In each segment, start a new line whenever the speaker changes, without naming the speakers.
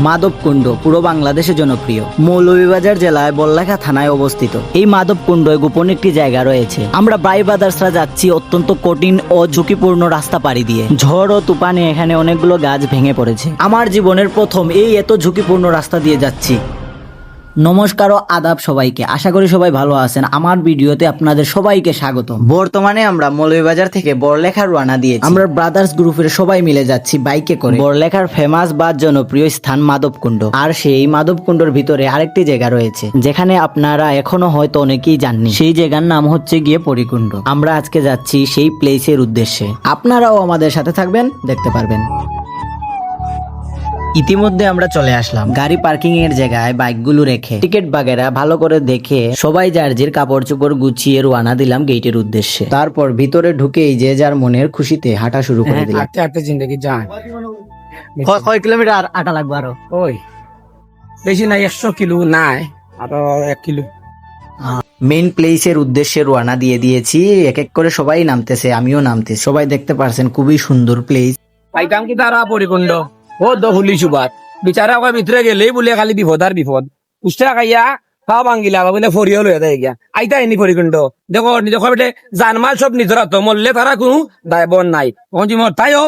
মাধবকুণ্ড পুরো বাংলাদেশে জনপ্রিয়। মৌলভীবাজার জেলায় বড়লেখা থানায় অবস্থিত এই মাধবকুণ্ডে গোপন একটি জায়গা রয়েছে। আমরা ভাই ব্রাদার্সরা যাচ্ছি অত্যন্ত কঠিন ও ঝুঁকিপূর্ণ রাস্তা পাড়ি দিয়ে। ঝড় ও তুফানে এখানে অনেকগুলো গাছ ভেঙে পড়েছে। আমার জীবনের প্রথম এই এত ঝুঁকিপূর্ণ রাস্তা দিয়ে যাচ্ছি। নমস্কার ও আদাব সবাইকে, আশা করি সবাই ভালো আছেন। আমার ভিডিওতে আপনাদের সবাইকে স্বাগত। বর্তমানে আমরা মৌলভীবাজার থেকে বড়লেখা রওনা দিয়েছি। আমরা ব্রাদার্স গ্রুপের সবাই মিলে যাচ্ছি বাইকে করে। বড়লেখার ফেমাস বা জনপ্রিয় স্থান মাধবকুণ্ড, আর সেই মাধবকুণ্ডর ভিতরে আরেকটি জায়গা রয়েছে যেখানে আপনারা এখনো হয়তো অনেকেই জাননি। সেই জায়গার নাম হচ্ছে গিয়ে পরিকুণ্ড। আমরা আজকে যাচ্ছি সেই প্লেসের উদ্দেশ্যে। আপনারাও আমাদের সাথে থাকবেন, দেখতে পারবেন। ইতিমধ্যে আমরা চলে আসলাম। গাড়ি পার্কিং এর জায়গায় বাইকগুলো রেখে টিকিট বাগেরা ভালো করে দেখে সবাই যার যার কাপড় চোপড় গুছিয়ে রওনা দিলাম গেটের উদ্দেশ্যে। তারপর ভিতরে ঢুকেই যে যার মনের খুশিতে হাঁটা শুরু করে দিলাম।
হাঁটতে হাঁটতে জিন্দগি যান।
কয় কিলোমিটার হাঁটা লাগবে আরো?
ওই বেশি নাই, 100 কিলো নাই, আরো 1 কিলো।
মেইন প্লেসের উদ্দেশ্যে রওনা দিয়ে দিয়েছি। এক এক করে সবাই নামতেছে, আমিও নামতেছি। সবাই দেখতে পারছেন খুবই সুন্দর প্লেস।
পাইতাম কি তারা পরিকুণ্ড ও দহুলি সুবাদ বিচারা কয় ভিতরে গেলেই বলে খালি বিপদ আর বিপদ। উষ্টা খাইয়া খাওয়া ভাঙ্গিলা বলে ফরিও লইয়া দেয় গিয়া আইতা এনি পরিকুণ্ড। দেখো নিজে খবরে জানমাল সব নিজের তো মরলে তারা কোনো দায় বন নাই। তখন মর তাইও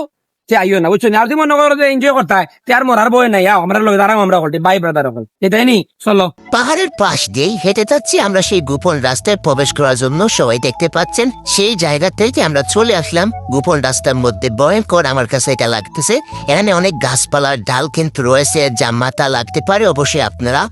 সে আইও না, বুঝছো? আর তুমি মনে করো যে এনজয় করতে তে আর মরার বই নাই। আমরা লই দাঁড়াম, আমরা করতে বাই ব্রাদার হল এটাই নি। চলো,
পাহাড়ের পাশ দিয়ে হেঁটে যাচ্ছি আমরা সেই গোপন রাস্তায় প্রবেশ করার জন্য। সবাই দেখতে পাচ্ছেন সেই জায়গা থেকে আমরা চলে আসলাম গোপন রাস্তার মধ্যে। ভয়ঙ্কর আমার কাছে এটা লাগতেছে। এখানে অনেক গাছপালার ডাল কিন্তু রয়েছে যা মাথা লাগতে পারে। অবশ্যই আপনারা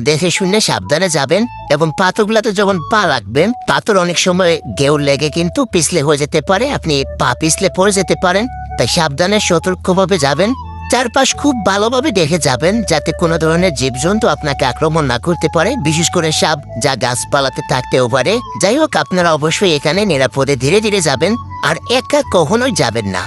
দেখে শুনে সাবধানে যাবেন এবং পাথরগুলাতে যখন পা রাখবেন, পাথর অনেক সময় গেউর লেগে কিন্তু পিছলে হয়ে যেতে পারে, আপনি পা পিছলে পড়ে যেতে পারেন। তাই সাবধানে সতর্কভাবে যাবেন। চারপাশ খুব ভালোভাবে দেখে যাবেন যাতে কোনো ধরনের জীবজন্তু আপনাকে আক্রমণ না করতে পারে, বিশেষ করে সাপ যা গাছপালাতে থাকতেও পারে। যাই হোক, আপনারা অবশ্যই এখানে নিরাপদে ধীরে ধীরে যাবেন আর একা কখনোই যাবেন না।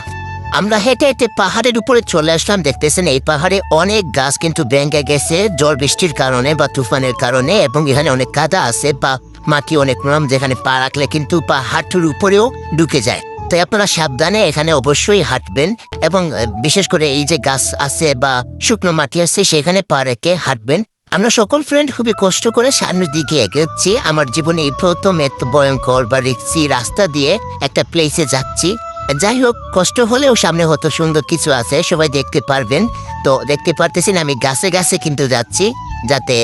আমরা হেঁটে হেঁটে পাহাড়ের উপরে চলে আসলাম। দেখতেছেন এই পাহাড়ে অনেক গাছ কিন্তু ভেঙে গেছে ঝড় বৃষ্টির কারণে বা তুফানের কারণে, এবং এখানে অনেক কাদা আছে বা মাটি অনেক নরম, যেখানে পা রাখলে কিন্তু পা হাঁটুর উপরেও ঢুকে যায়। তাই আপনারা সাবধানে এখানে অবশ্যই হাঁটবেন এবং বিশেষ করে এই যে গাছ আছে বা শুকনো মাটি আছে সেখানে পা রেখে হাঁটবেন। আমরা সকল ফ্রেন্ড খুবই কষ্ট করে সামনের দিকে এগোচ্ছি। আমার জীবনে এই প্রথম এত ভয়ঙ্কর বা রিক্সি রাস্তা দিয়ে একটা প্লেসে যাচ্ছি। যাই হোক, কষ্ট হলেও সামনে হয়তো সুন্দর কিছু আছে, সবাই দেখতে পারবেন। তো দেখতে পারতেছেন আমি গাছে গাছে কিন্তু যাচ্ছি যাতে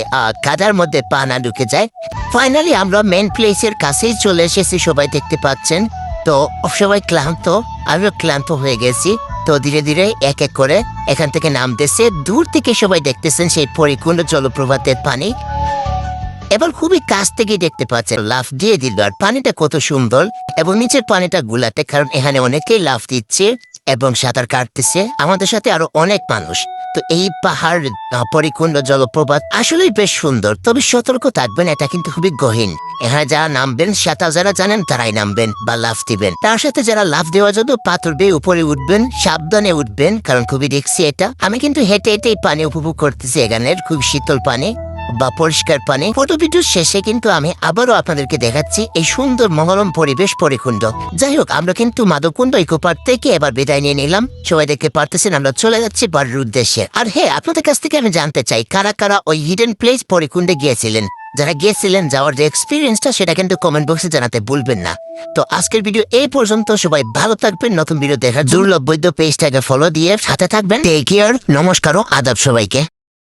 কাদার মধ্যে পা না ঢুকে যায়। ফাইনালি আমরা মেন প্লেসের কাছেই চলে এসেছি, সবাই দেখতে পাচ্ছেন। তো সবাই ক্লান্ত, আমিও ক্লান্ত হয়ে গেছি। তো ধীরে ধীরে এক এক করে এখান থেকে নামতেছে। দূর থেকে সবাই দেখতেছেন সেই পরিকুণ্ড জলপ্রপাতের পানি। এবার খুবই কাছ থেকে দেখতে পাচ্ছেন লাফ দিয়ে দিল, আর পানিটা কত সুন্দর এবং নিচের পানিটা গুলাতে, কারণ এখানে অনেকেই লাফ দিচ্ছে এবং সাঁতার কাটতেছে। আমাদের সাথে আরো অনেক মানুষ। তো এই পাহাড় পরিকুণ্ড জলপ্রপাত আসলেই বেশ সুন্দর, তবে সতর্ক থাকবেন, এটা কিন্তু খুবই গহীন। এখানে যারা নামবেন, সাঁতার যারা জানেন তারাই নামবেন বা লাফ দিবেন। তার সাথে যারা লাফ দেওয়ার জন্য পাথর বেয়ে উপরে উঠবেন, সাবধানে উঠবেন, কারণ খুবই রিস্কি এটা। আমি কিন্তু হেঁটে হেঁটে এই পানি উপভোগ করতেছি, এখানের খুব শীতল পানি বা পরিষ্কার পানি। ফটো ভিডিও শেষে কিন্তু আমি আবারও আপনাদেরকে দেখাচ্ছি এই সুন্দর মনোরম পরিবেশ পরিকুণ্ড। যাই হোক, আমরা কিন্তু মাধবকুণ্ড ইকো পার্ক থেকে এবার বিদায় নিয়ে নিলাম। সবাই দেখতে পারতেছেন আমরা চলে যাচ্ছি বাড়ির উদ্দেশ্যে। আর হ্যাঁ, আপনাদের কাছ থেকে আমি জানতে চাই কারা কারা ওই হিডেন প্লেস পরিকুণ্ডে গিয়েছিলেন। যারা গিয়েছিলেন, যাওয়ার যে এক্সপিরিয়েন্সটা সেটা কিন্তু কমেন্ট বক্সে জানাতে ভুলবেন না। তো আজকের ভিডিও এই পর্যন্ত। সবাই ভালো থাকবেন। নতুন ভিডিও দেখার দুর্লভ বৈদ্য পেজটাকে ফলো দিয়ে সাথে থাকবেন। টেক কেয়ার, নমস্কার ও আদাব সবাইকে।